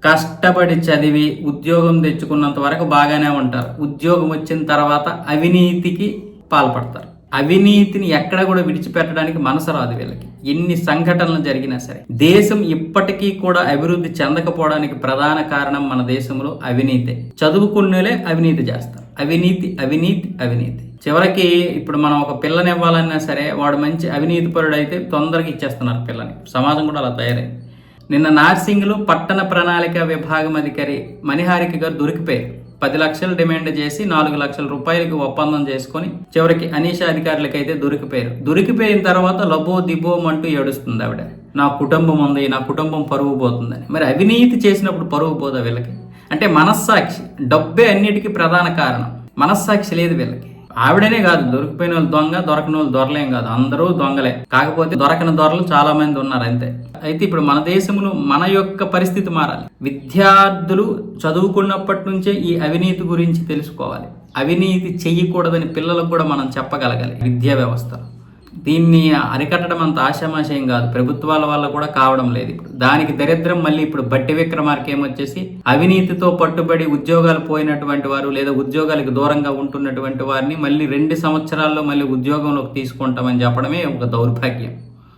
కష్టపడి చదివి ఉద్యోగం తెచ్చుకున్నంత వరకు బాగానే ఉంటారు. ఉద్యోగం వచ్చిన తర్వాత అవినీతికి పాల్పడతారు. అవినీతిని ఎక్కడ కూడా విడిచిపెట్టడానికి మనసు రాదు వీళ్ళకి. ఎన్ని సంఘటనలు జరిగినా సరే. దేశం ఇప్పటికీ కూడా అభివృద్ధి చెందకపోవడానికి ప్రధాన కారణం మన దేశంలో అవినీతే. చదువుకునేలే అవినీతి చేస్తారు. అవినీతి అవినీతి అవినీతి. చివరికి ఇప్పుడు మనం ఒక పిల్లని ఇవ్వాలన్నా సరే వాడు మంచి అవినీతి పరుడు అయితే తొందరగా ఇచ్చేస్తున్నారు పిల్లని. సమాజం కూడా అలా తయారైంది. నిన్న నార్సింగ్లో పట్టణ ప్రణాళిక విభాగం అధికారి మణిహారిక గారు దొరికిపోయారు. 10 లక్షలు డిమాండ్ చేసి 4 లక్షల రూపాయలకి ఒప్పందం చేసుకొని చివరికి అనీషా అధికారులకైతే దొరికిపోయారు. దొరికిపోయిన తర్వాత లబో దిబోమంటూ ఏడుస్తుంది ఆవిడ. నా కుటుంబం ఉంది, నా కుటుంబం పరువు పోతుందని. మరి అవినీతి చేసినప్పుడు పరువు పోదా వీళ్ళకి? అంటే మనస్సాక్షి, డబ్బే అన్నిటికీ ప్రధాన కారణం. మనస్సాక్షి లేదు వీళ్ళకి. ఆవిడనే కాదు, దొరికిపోయిన వాళ్ళు దొంగ, దొరకని వాళ్ళు దొరలేం కాదు, అందరూ దొంగలే. కాకపోతే దొరకని దొరలు చాలా మంది ఉన్నారు అంతే. అయితే ఇప్పుడు మన దేశంలో మన యొక్క పరిస్థితి మారాలి. విద్యార్థులు చదువుకున్నప్పటి నుంచే ఈ అవినీతి గురించి తెలుసుకోవాలి. అవినీతి చెయ్యకూడదని పిల్లలకు కూడా మనం చెప్పగలగాలి. విద్యా వ్యవస్థ దీన్ని అరికట్టడం అంత ఆశామాశయం కాదు. ప్రభుత్వాల వల్ల కూడా కావడం లేదు. ఇప్పుడు దానికి దరిద్రం మళ్ళీ ఇప్పుడు బట్టి విక్రమార్క ఏమొచ్చేసి అవినీతితో పట్టుబడి ఉద్యోగాలు పోయినటువంటి వారు లేదా ఉద్యోగాలకు దూరంగా ఉంటున్నటువంటి వారిని మళ్ళీ 2 సంవత్సరాల్లో మళ్ళీ ఉద్యోగంలోకి తీసుకుంటామని చెప్పడమే ఒక దౌర్భాగ్యం.